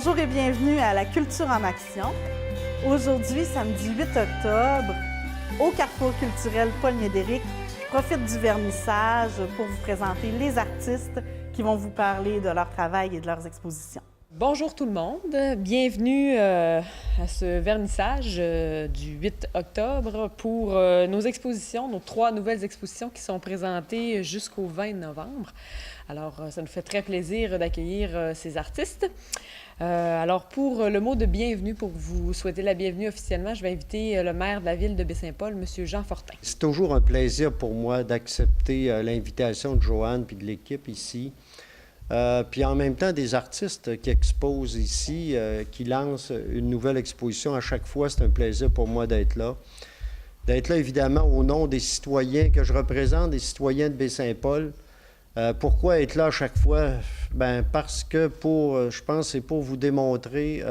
Bonjour et bienvenue à la Culture en action. Aujourd'hui, samedi 8 octobre, au Carrefour culturel Paul-Médéric, je profite du vernissage pour vous présenter les artistes qui vont vous parler de leur travail et de leurs expositions. Bonjour tout le monde, bienvenue à ce vernissage du 8 octobre pour nos expositions, nos 3 nouvelles expositions qui sont présentées jusqu'au 20 novembre. Alors, ça nous fait très plaisir d'accueillir ces artistes. Alors, pour le mot de bienvenue, pour vous souhaiter la bienvenue officiellement, je vais inviter le maire de la ville de Baie-Saint-Paul, M. Jean Fortin. C'est toujours un plaisir pour moi d'accepter l'invitation de Joanne puis de l'équipe ici. Puis en même temps, des artistes qui exposent ici, qui lancent une nouvelle exposition à chaque fois. C'est un plaisir pour moi d'être là. D'être là, évidemment, au nom des citoyens que je représente, des citoyens de Baie-Saint-Paul. Pourquoi être là à chaque fois? Bien, parce que je pense, c'est pour vous démontrer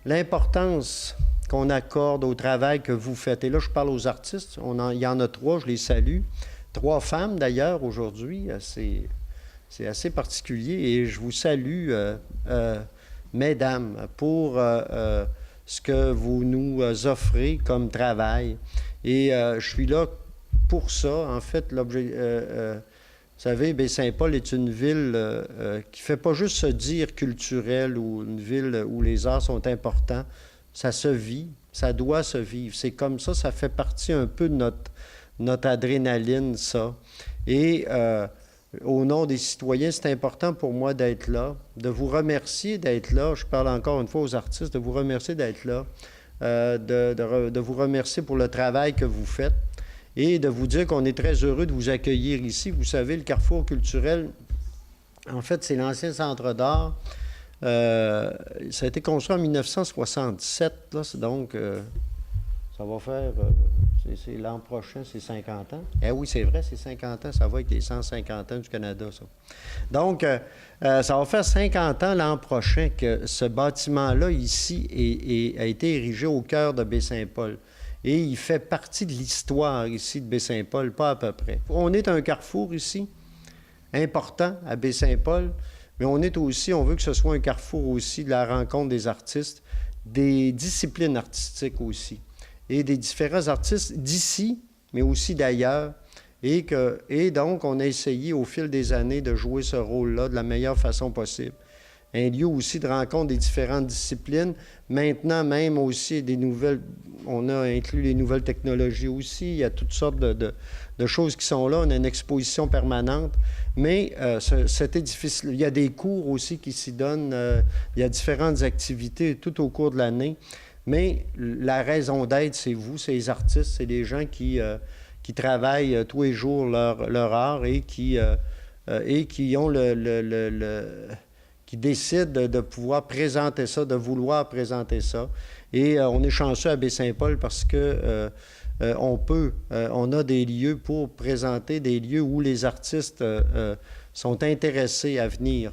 l'importance qu'on accorde au travail que vous faites. Et là, je parle aux artistes. Il y en a 3, je les salue. 3 femmes, d'ailleurs, aujourd'hui. C'est assez particulier et je vous salue, mesdames, pour ce que vous nous offrez comme travail. Et je suis là pour ça. En fait, l'objet... vous savez, Baie-Saint-Paul est une ville qui ne fait pas juste se dire culturelle ou une ville où les arts sont importants. Ça se vit, ça doit se vivre. C'est comme ça fait partie un peu de notre adrénaline, ça. Et au nom des citoyens, c'est important pour moi d'être là, de vous remercier d'être là. Je parle encore une fois aux artistes, de vous remercier d'être là, de vous remercier pour le travail que vous faites et de vous dire qu'on est très heureux de vous accueillir ici. Vous savez, le Carrefour culturel, en fait, c'est l'ancien centre d'art. Ça a été construit en 1967, là, donc ça va faire... c'est l'an prochain, c'est 50 ans. Eh oui, c'est vrai, c'est 50 ans. Ça va avec les 150 ans du Canada, ça. Donc, ça va faire 50 ans l'an prochain que ce bâtiment-là, ici, a été érigé au cœur de Baie-Saint-Paul. Et il fait partie de l'histoire, ici, de Baie-Saint-Paul, pas à peu près. On est un carrefour, ici, important, à Baie-Saint-Paul, mais on veut que ce soit un carrefour aussi de la rencontre des artistes, des disciplines artistiques aussi, et des différents artistes d'ici, mais aussi d'ailleurs. Et donc, on a essayé au fil des années de jouer ce rôle-là de la meilleure façon possible. Un lieu aussi de rencontre des différentes disciplines. Maintenant, même aussi des nouvelles... On a inclus les nouvelles technologies aussi. Il y a toutes sortes de choses qui sont là. On a une exposition permanente. Mais c'était difficile. Il y a des cours aussi qui s'y donnent. Il y a différentes activités tout au cours de l'année. Mais la raison d'être, c'est vous, c'est les artistes, c'est les gens qui travaillent tous les jours leur art et qui ont qui décident de pouvoir présenter ça, de vouloir présenter ça. Et on est chanceux à Baie-Saint-Paul parce que on a des lieux pour présenter, des lieux où les artistes sont intéressés à venir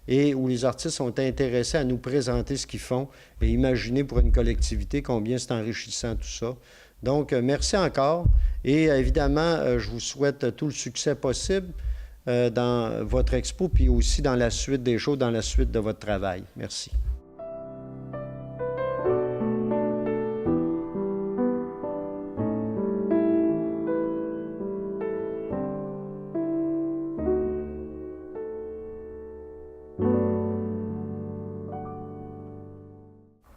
et où les artistes sont intéressés à nous présenter ce qu'ils font. Et imaginez pour une collectivité combien c'est enrichissant tout ça. Donc, merci encore. Et évidemment, je vous souhaite tout le succès possible dans votre expo, puis aussi dans la suite des choses, dans la suite de votre travail. Merci.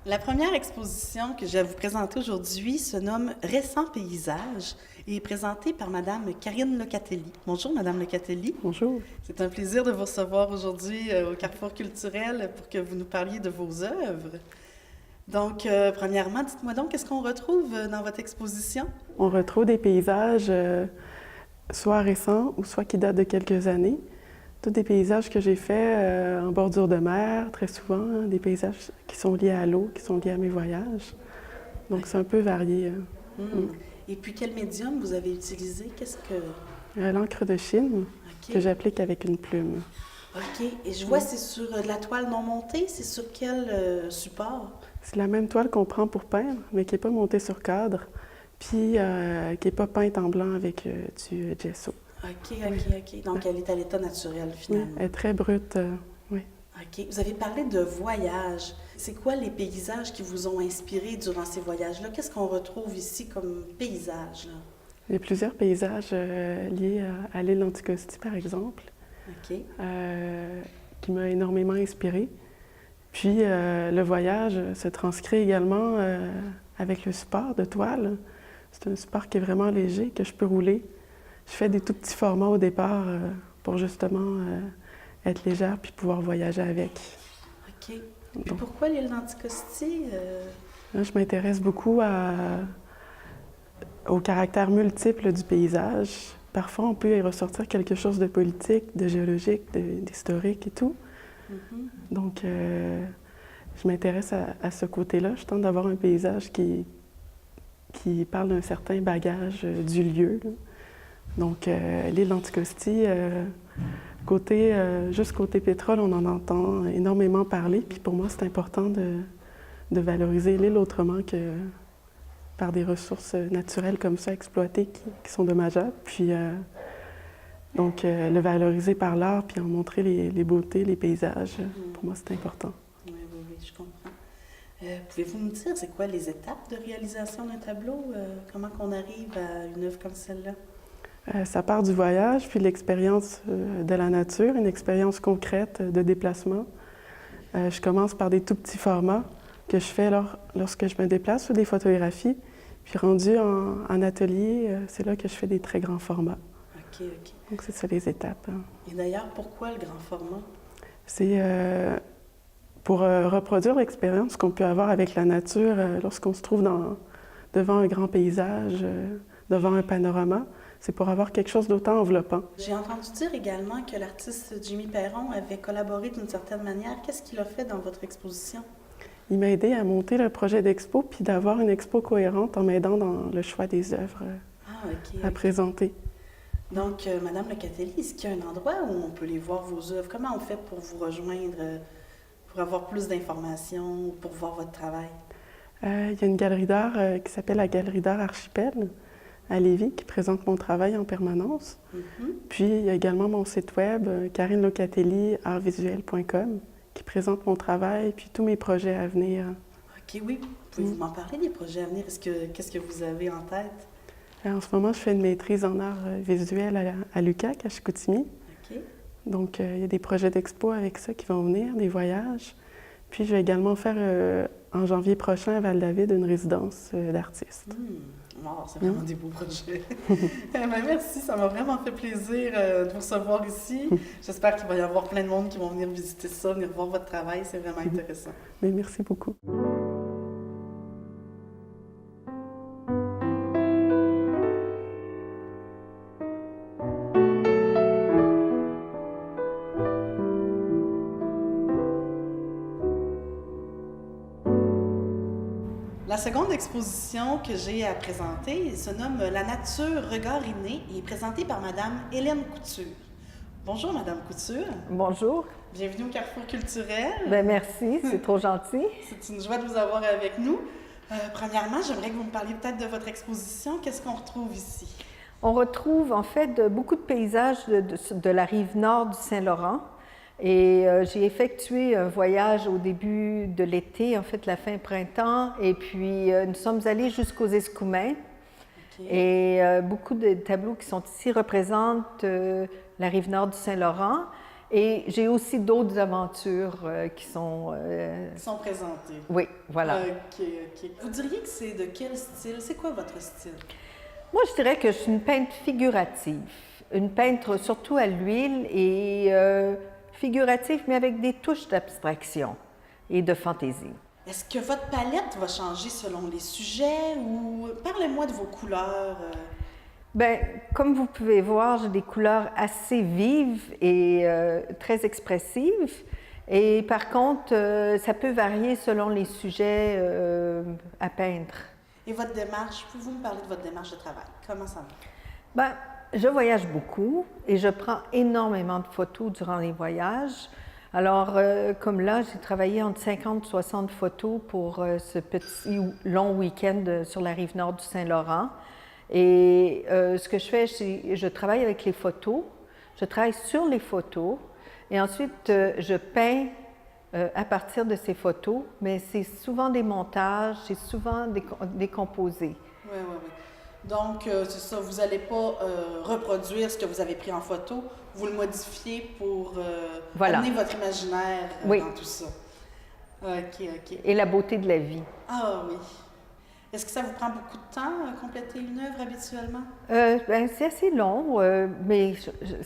La première exposition que je vais vous présenter aujourd'hui se nomme « Récents paysages » et est présentée par Mme Karine Locatelli. Bonjour, Mme Locatelli. Bonjour. C'est un plaisir de vous recevoir aujourd'hui au Carrefour culturel pour que vous nous parliez de vos œuvres. Donc, premièrement, dites-moi donc, qu'est-ce qu'on retrouve dans votre exposition? On retrouve des paysages soit récents ou soit qui datent de quelques années. Tous des paysages que j'ai faits en bordure de mer, très souvent, des paysages qui sont liés à l'eau, qui sont liés à mes voyages. Donc, c'est un peu varié. Et puis, quel médium vous avez utilisé? Qu'est-ce que... L'encre de Chine, que j'applique avec une plume. OK. Et je vois, c'est sur de la toile non montée. C'est sur quel support? C'est la même toile qu'on prend pour peindre, mais qui n'est pas montée sur cadre, puis qui n'est pas peinte en blanc avec du gesso. OK. Donc, elle est à l'état naturel, finalement. Oui, elle est très brute, oui. OK. Vous avez parlé de voyage. C'est quoi les paysages qui vous ont inspiré durant ces voyages-là? Qu'est-ce qu'on retrouve ici comme paysage, là? Il y a plusieurs paysages liés à l'île d'Anticosti, par exemple, OK. qui m'a énormément inspirée. Puis le voyage se transcrit également avec le support de toile. C'est un support qui est vraiment léger, que je peux rouler. Je fais des tout petits formats au départ pour justement être légère puis pouvoir voyager avec. OK. Puis pourquoi l'île d'Anticosti? Là, je m'intéresse beaucoup au caractère multiple du paysage. Parfois, on peut y ressortir quelque chose de politique, de géologique, d'historique et tout. Mm-hmm. Donc, je m'intéresse à ce côté-là. Je tente d'avoir un paysage qui parle d'un certain bagage du lieu, là. Donc, l'île d'Anticosti, juste côté pétrole, on en entend énormément parler. Puis pour moi, c'est important de valoriser l'île autrement que par des ressources naturelles comme ça exploitées qui sont dommageables. Puis, donc, le valoriser par l'art puis en montrer les beautés, les paysages, pour moi, c'est important. Oui, je comprends. Pouvez-vous me dire, c'est quoi les étapes de réalisation d'un tableau? Comment qu'on arrive à une œuvre comme celle-là? Ça part du voyage, puis l'expérience de la nature, une expérience concrète de déplacement. Je commence par des tout petits formats que je fais lorsque je me déplace ou des photographies. Puis rendu en atelier, c'est là que je fais des très grands formats. OK. Donc c'est ça les étapes. Et d'ailleurs, pourquoi le grand format? C'est pour reproduire l'expérience qu'on peut avoir avec la nature lorsqu'on se trouve devant un grand paysage, devant un panorama. C'est pour avoir quelque chose d'autant enveloppant. J'ai entendu dire également que l'artiste Jimmy Perron avait collaboré d'une certaine manière. Qu'est-ce qu'il a fait dans votre exposition? Il m'a aidé à monter le projet d'expo puis d'avoir une expo cohérente en m'aidant dans le choix des œuvres à présenter. Donc, Madame Locatelli, est-ce qu'il y a un endroit où on peut les voir, vos œuvres? Comment on fait pour vous rejoindre, pour avoir plus d'informations, pour voir votre travail? Il y a une galerie d'art qui s'appelle la Galerie d'art Archipel à Lévis, qui présente mon travail en permanence. Mm-hmm. Puis, il y a également mon site web, karinelocatelli-artvisuel.com, qui présente mon travail puis tous mes projets à venir. OK, oui. Pouvez-vous m'en parler des projets à venir? Qu'est-ce que vous avez en tête? En ce moment, je fais une maîtrise en art visuel à l'UQAC, à Chicoutimi. OK. Donc, il y a des projets d'expo avec ça qui vont venir, des voyages. Puis, je vais également faire, en janvier prochain, à Val-David, une résidence d'artiste. Wow, c'est vraiment des beaux projets. Merci, ça m'a vraiment fait plaisir de vous recevoir ici. J'espère qu'il va y avoir plein de monde qui vont venir visiter ça, venir voir votre travail. C'est vraiment intéressant. Mais merci beaucoup. La seconde exposition que j'ai à présenter se nomme « La nature, regard inné » et est présentée par Madame Hélène Couture. Bonjour, Madame Couture. Bonjour. Bienvenue au Carrefour culturel. Bien, merci, c'est trop gentil. C'est une joie de vous avoir avec nous. Premièrement, j'aimerais que vous me parliez peut-être de votre exposition. Qu'est-ce qu'on retrouve ici? On retrouve en fait beaucoup de paysages de la rive nord du Saint-Laurent. Et j'ai effectué un voyage au début de l'été, en fait la fin printemps, et puis nous sommes allés jusqu'aux Escoumins. Okay. Et beaucoup de tableaux qui sont ici représentent la rive nord du Saint-Laurent. Et j'ai aussi d'autres aventures qui sont présentées. Oui, voilà. OK. Vous diriez que c'est de quel style? C'est quoi votre style? Moi, je dirais que je suis une peintre figurative. Une peintre surtout à l'huile et figurative, mais avec des touches d'abstraction et de fantaisie. Est-ce que votre palette va changer selon les sujets ou parlez-moi de vos couleurs? Bien, comme vous pouvez voir, j'ai des couleurs assez vives et très expressives. Et par contre, ça peut varier selon les sujets à peindre. Et votre démarche, pouvez-vous me parler de votre démarche de travail? Comment ça va? Bien, je voyage beaucoup et je prends énormément de photos durant les voyages. Alors, comme là, j'ai travaillé entre 50 et 60 photos pour ce petit long week-end sur la rive nord du Saint-Laurent. Et ce que je fais, je travaille avec les photos, je travaille sur les photos et ensuite je peins à partir de ces photos, mais c'est souvent des montages, c'est souvent décomposé. Oui, oui, oui. Donc, c'est ça, vous n'allez pas reproduire ce que vous avez pris en photo, vous le modifiez pour amener votre imaginaire dans tout ça. OK, OK. Et la beauté de la vie. Ah oui. Est-ce que ça vous prend beaucoup de temps à compléter une œuvre habituellement? Ben, c'est assez long, mais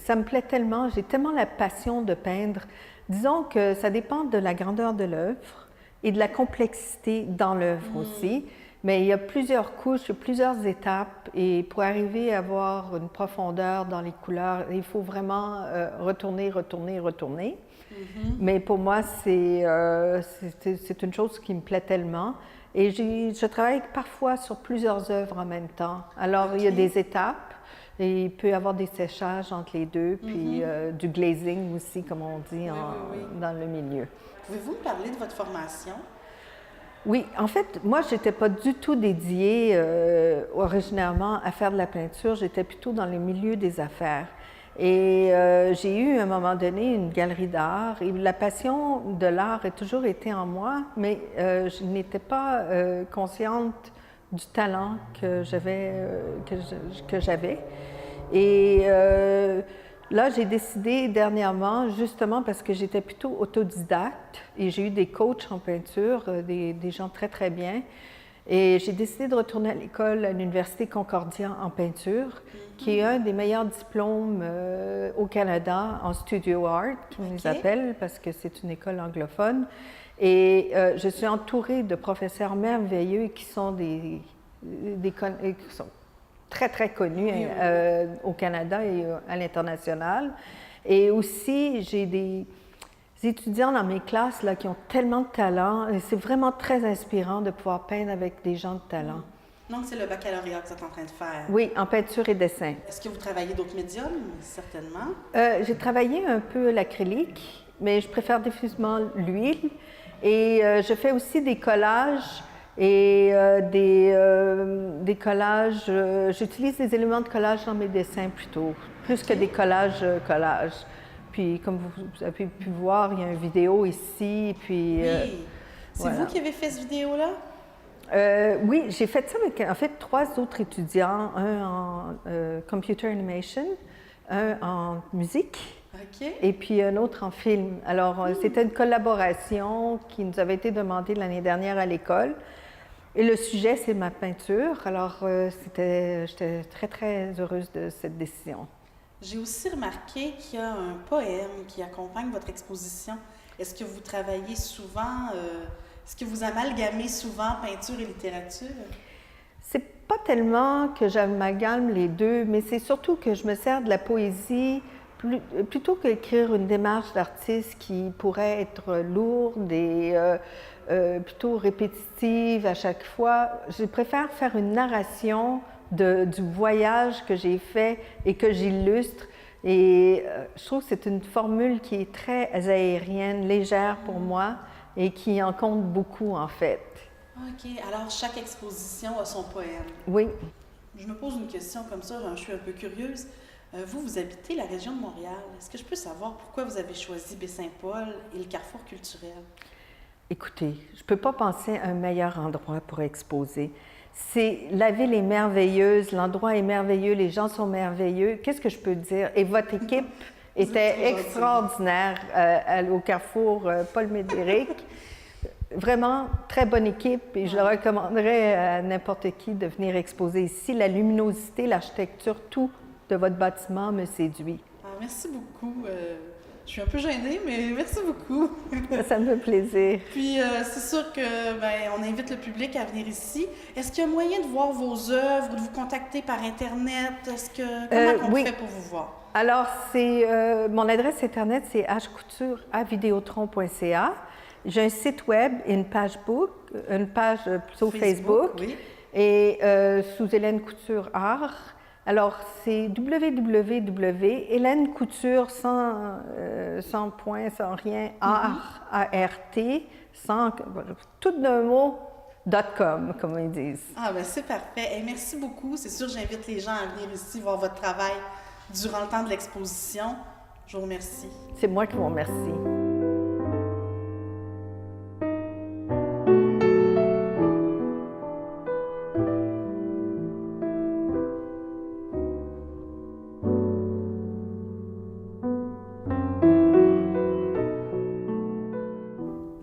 ça me plaît tellement, j'ai tellement la passion de peindre. Disons que ça dépend de la grandeur de l'œuvre et de la complexité dans l'œuvre aussi. Mais il y a plusieurs couches, plusieurs étapes, et pour arriver à avoir une profondeur dans les couleurs, il faut vraiment retourner. Mais pour moi, c'est une chose qui me plaît tellement. Et je travaille parfois sur plusieurs œuvres en même temps. Alors, il y a des étapes, et il peut y avoir des séchages entre les deux, puis du glazing aussi, comme on dit dans le milieu. Pouvez-vous me parler de votre formation? Oui, en fait, moi, je n'étais pas du tout dédiée originairement à faire de la peinture. J'étais plutôt dans le milieu des affaires. Et j'ai eu, à un moment donné, une galerie d'art. Et la passion de l'art a toujours été en moi, mais je n'étais pas consciente du talent que j'avais. Et là, j'ai décidé dernièrement, justement parce que j'étais plutôt autodidacte et j'ai eu des coachs en peinture, des gens très, très bien. Et j'ai décidé de retourner à l'école, à l'Université Concordia en peinture, qui est un des meilleurs diplômes au Canada en studio art, qui nous appelle, parce que c'est une école anglophone. Et je suis entourée de professeurs merveilleux qui sont qui sont très, très connus au Canada et à l'international. Et aussi, j'ai des étudiants dans mes classes là, qui ont tellement de talent. Et c'est vraiment très inspirant de pouvoir peindre avec des gens de talent. Donc, c'est le baccalauréat que vous êtes en train de faire? Oui, en peinture et dessin. Est-ce que vous travaillez d'autres médiums? Certainement. J'ai travaillé un peu l'acrylique, mais je préfère définitivement l'huile. Et je fais aussi des collages. Et des collages, j'utilise des éléments de collage dans mes dessins plutôt, plus que des collages. Puis comme vous avez pu voir, il y a une vidéo ici, puis... Oui. C'est vous qui avez fait cette vidéo-là? Oui, j'ai fait ça avec, en fait, 3 autres étudiants, un en computer animation, un en musique, et puis un autre en film. Alors, c'était une collaboration qui nous avait été demandée l'année dernière à l'école. Et le sujet, c'est ma peinture. Alors, j'étais très, très heureuse de cette décision. J'ai aussi remarqué qu'il y a un poème qui accompagne votre exposition. Est-ce que vous travaillez souvent, est-ce que vous amalgamez souvent peinture et littérature? C'est pas tellement que j'amalgame les deux, mais c'est surtout que je me sers de la poésie plutôt qu'écrire une démarche d'artiste qui pourrait être lourde et plutôt répétitive à chaque fois. Je préfère faire une narration du voyage que j'ai fait et que j'illustre. Et je trouve que c'est une formule qui est très aérienne, légère pour moi et qui en compte beaucoup, en fait. OK. Alors, chaque exposition a son poème. Oui. Je me pose une question comme ça, je suis un peu curieuse. Vous habitez la région de Montréal. Est-ce que je peux savoir pourquoi vous avez choisi Baie-Saint-Paul et le Carrefour culturel? Écoutez, je ne peux pas penser à un meilleur endroit pour exposer. La ville est merveilleuse, l'endroit est merveilleux, les gens sont merveilleux. Qu'est-ce que je peux dire? Et votre équipe était extraordinaire au Carrefour Paul-Médéric. Vraiment, très bonne équipe et je le recommanderais à n'importe qui de venir exposer ici. La luminosité, l'architecture, tout de votre bâtiment me séduit. Merci beaucoup. Je suis un peu gênée, mais merci beaucoup. Ça me fait plaisir. Puis, c'est sûr que on invite le public à venir ici. Est-ce qu'il y a moyen de voir vos œuvres ou de vous contacter par Internet? Comment on fait pour vous voir? Alors, mon adresse Internet, c'est hcouture@videotron.ca. J'ai un site web et une page plutôt Facebook oui. Et sous Hélène Couture Art. Alors, c'est www.hélènecouture sans point, sans rien, A-R-T, tout d'un mot, .com, comme ils disent. Ah, bien, c'est parfait. Et merci beaucoup. C'est sûr, j'invite les gens à venir ici voir votre travail durant le temps de l'exposition. Je vous remercie. C'est moi qui vous remercie.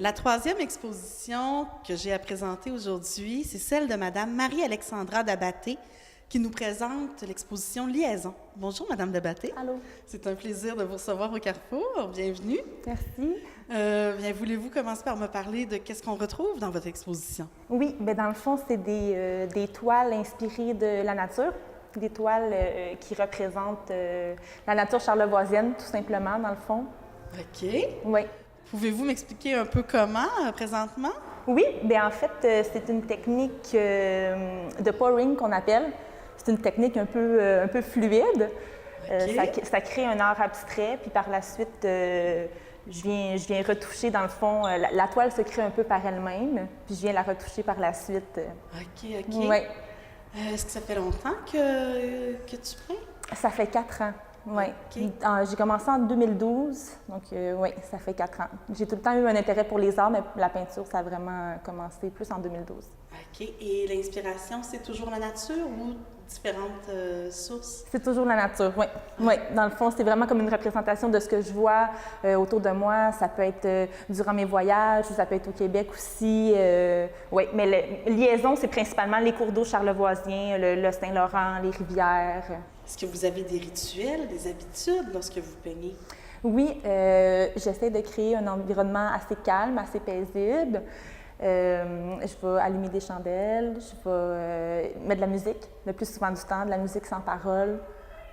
La troisième exposition que j'ai à présenter aujourd'hui, c'est celle de Madame Marie-Alexandra Dabatté, qui nous présente l'exposition Liaison. Bonjour, Madame Dabatté. Allô. C'est un plaisir de vous recevoir au Carrefour. Bienvenue. Merci. Bien, voulez-vous commencer par me parler de qu'est-ce qu'on retrouve dans votre exposition? Oui, bien dans le fond, c'est des toiles inspirées de la nature, des toiles qui représentent la nature charlevoisienne, tout simplement, dans le fond. OK. Oui. Pouvez-vous m'expliquer un peu comment, présentement? Oui, bien en fait, c'est une technique de pouring qu'on appelle. C'est une technique un peu fluide. OK. Ça crée un art abstrait, puis par la suite, je viens retoucher, dans le fond, la toile se crée un peu par elle-même, puis je viens la retoucher par la suite. OK. Oui. Est-ce que ça fait longtemps que tu peins? Ça fait 4 ans, oui. OK. J'ai commencé en 2012, donc oui, ça fait 4 ans. J'ai tout le temps eu un intérêt pour les arts, mais la peinture, ça a vraiment commencé plus en 2012. OK. Et l'inspiration, c'est toujours la nature ou différentes sources? C'est toujours la nature, oui. Oui, dans le fond, c'est vraiment comme une représentation de ce que je vois autour de moi. Ça peut être durant mes voyages, ou ça peut être au Québec aussi. Oui, mais liaison, c'est principalement les cours d'eau charlevoisiens, le Saint-Laurent, les rivières. Est-ce que vous avez des rituels, des habitudes lorsque vous peignez? Oui, j'essaie de créer un environnement assez calme, assez paisible. Je vais allumer des chandelles, je vais mettre de la musique, le plus souvent du temps, de la musique sans parole,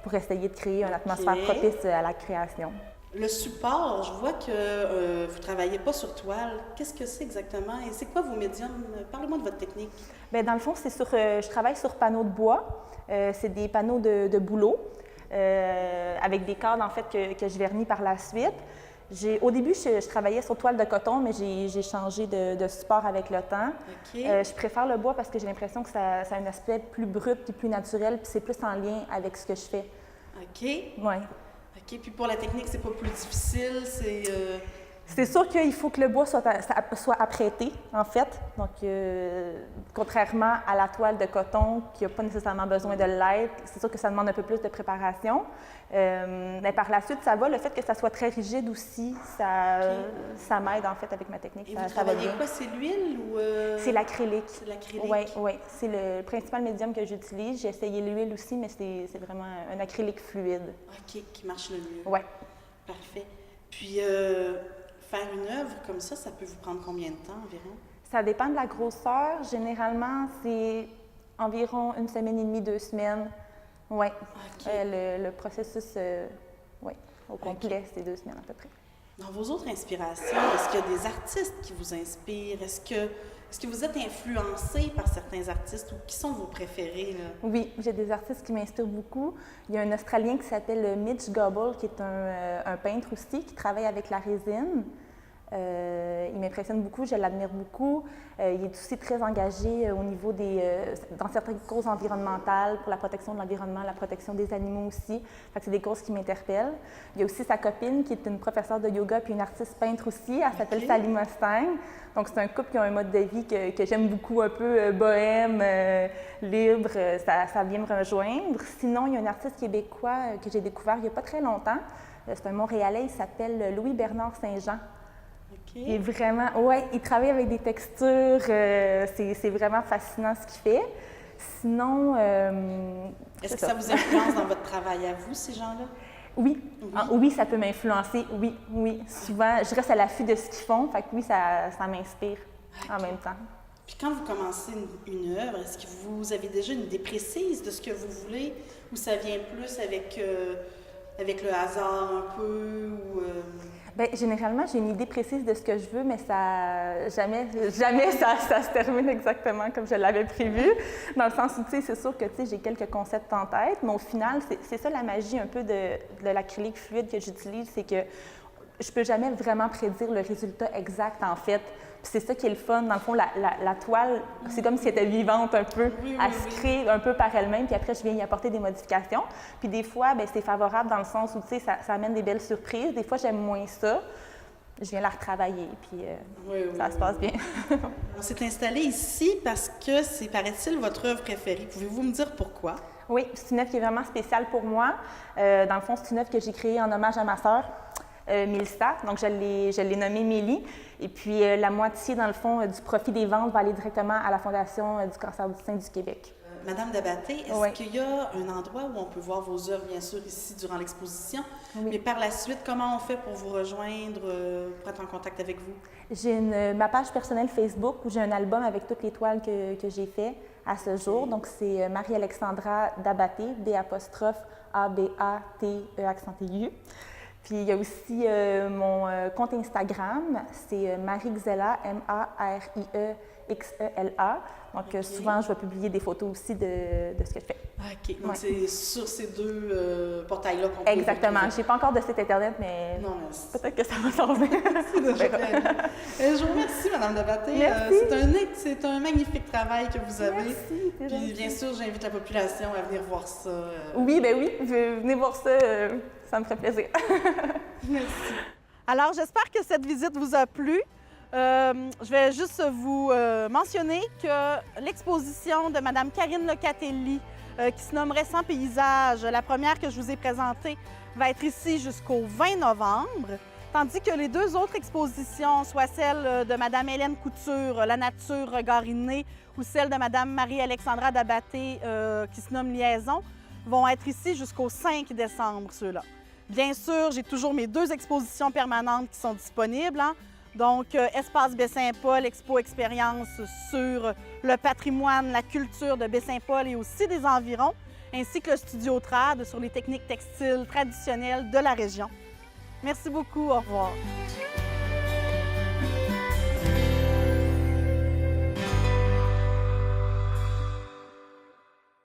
pour essayer de créer une atmosphère propice à la création. Le support, je vois que vous ne travaillez pas sur toile. Qu'est-ce que c'est exactement et c'est quoi vos médiums? Parlez-moi de votre technique. Bien, dans le fond, je travaille sur panneaux de bois. C'est des panneaux de bouleau avec des cordes en fait que je vernis par la suite. Au début, je travaillais sur toile de coton, mais j'ai changé de support avec le temps. Okay. Je préfère le bois parce que j'ai l'impression que ça a un aspect plus brut et plus naturel, puis c'est plus en lien avec ce que je fais. OK. Oui. OK. Puis pour la technique, c'est pas plus difficile, C'est sûr qu'il faut que le bois soit apprêté, en fait. Donc, contrairement à la toile de coton, qui n'a pas nécessairement besoin de l'être, c'est sûr que ça demande un peu plus de préparation. Mais par la suite, ça va. Le fait que ça soit très rigide aussi, ça m'aide, en fait, avec ma technique. Et vous travaillez quoi? C'est l'huile ou... C'est l'acrylique. C'est l'acrylique? Oui. C'est le principal médium que j'utilise. J'ai essayé l'huile aussi, mais c'est vraiment un acrylique fluide. OK, qui marche le mieux. Oui. Parfait. Puis... faire une œuvre comme ça peut vous prendre combien de temps environ? Ça dépend de la grosseur. Généralement, c'est environ 1 semaine et demie, 2 semaines. Oui. Okay. Le processus, au complet, c'est 2 semaines à peu près. Dans vos autres inspirations, est-ce qu'il y a des artistes qui vous inspirent? Est-ce que vous êtes influencé par certains artistes ou qui sont vos préférés? Là? Oui, j'ai des artistes qui m'inspirent beaucoup. Il y a un Australien qui s'appelle Mitch Gobble, qui est un peintre aussi, qui travaille avec la résine. Il m'impressionne beaucoup, je l'admire beaucoup. Il est aussi très engagé au niveau dans certaines causes environnementales, pour la protection de l'environnement, la protection des animaux aussi. Fait que c'est des causes qui m'interpellent. Il y a aussi sa copine, qui est une professeure de yoga puis une artiste peintre aussi. Elle s'appelle Sally Mustang. Donc, c'est un couple qui a un mode de vie que j'aime beaucoup, un peu bohème, libre. Ça vient me rejoindre. Sinon, il y a un artiste québécois que j'ai découvert il n'y a pas très longtemps. C'est un Montréalais, il s'appelle Louis-Bernard Saint-Jean. Okay. Il est vraiment, il travaille avec des textures, c'est vraiment fascinant ce qu'il fait. Sinon, est-ce que ça vous influence dans votre travail à vous, ces gens-là? Oui. Oui, ça peut m'influencer, oui. Souvent, je reste à l'affût de ce qu'ils font, fait que oui, ça m'inspire en même temps. Puis quand vous commencez une œuvre, est-ce que vous avez déjà une idée précise de ce que vous voulez ou ça vient plus avec le hasard un peu ou... Bien, généralement, j'ai une idée précise de ce que je veux, mais jamais ça se termine exactement comme je l'avais prévu. Dans le sens où, tu sais, c'est sûr que, tu sais, j'ai quelques concepts en tête, mais au final, c'est ça la magie un peu de l'acrylique fluide que j'utilise, c'est que je peux jamais vraiment prédire le résultat exact, en fait. Puis c'est ça qui est le fun. Dans le fond, la toile, c'est comme si elle était vivante un peu. Elle se crée un peu par elle-même, puis après, je viens y apporter des modifications. Puis des fois, bien, c'est favorable dans le sens où, tu sais, ça amène des belles surprises. Des fois, j'aime moins ça. Je viens la retravailler, puis ça se passe bien. On s'est installé ici parce que c'est, paraît-il, votre œuvre préférée. Pouvez-vous me dire pourquoi? Oui, c'est une œuvre qui est vraiment spéciale pour moi. Dans le fond, c'est une œuvre que j'ai créée en hommage à ma sœur. Mélissa. Donc, je l'ai nommée Mélie. Et puis, la moitié, dans le fond, du profit des ventes va aller directement à la Fondation du cancer du sein du Québec. Madame Dabaté, est-ce Oui. qu'il y a un endroit où on peut voir vos œuvres, bien sûr, ici, durant l'exposition? Oui. Mais par la suite, comment on fait pour vous rejoindre, pour être en contact avec vous? J'ai ma page personnelle Facebook où j'ai un album avec toutes les toiles que j'ai fait à ce jour. Donc, c'est Marie-Alexandra Dabaté, B'-A-B-A-T-E accent aigu. Puis, il y a aussi mon compte Instagram, c'est Marie-Xela, M-A-R-I-E-X-E-L-A. Donc, souvent, je vais publier des photos aussi de ce que je fais. OK. Donc, Ouais. c'est sur ces deux portails-là qu'on peut... Exactement. Je n'ai pas encore de site Internet, mais Non, mais c'est peut-être que ça va s'en venir. déjà très bien. Je vous remercie, Madame Dabaté. Merci. C'est un magnifique travail que vous avez. Merci, c'est Puis, gentil. bien sûr, j'invite la population à venir voir ça. Oui, ben oui. Venez voir ça. Ça me ferait plaisir. Alors, j'espère que cette visite vous a plu. Je vais juste vous mentionner que l'exposition de Mme Karine Locatelli, qui se nommerait 100 paysages, la première que je vous ai présentée, va être ici jusqu'au 20 novembre, tandis que les deux autres expositions, soit celle de Mme Hélène Couture, La nature, regard inné, ou celle de Mme Marie-Alexandra Dabaté, qui se nomme Liaison, vont être ici jusqu'au 5 décembre, ceux-là. Bien sûr, j'ai toujours mes deux expositions permanentes qui sont disponibles, hein? Donc, Espace Baie-Saint-Paul, Expo Expérience sur le patrimoine, la culture de Baie-Saint-Paul et aussi des environs, ainsi que le Studio Trad sur les techniques textiles traditionnelles de la région. Merci beaucoup, au revoir.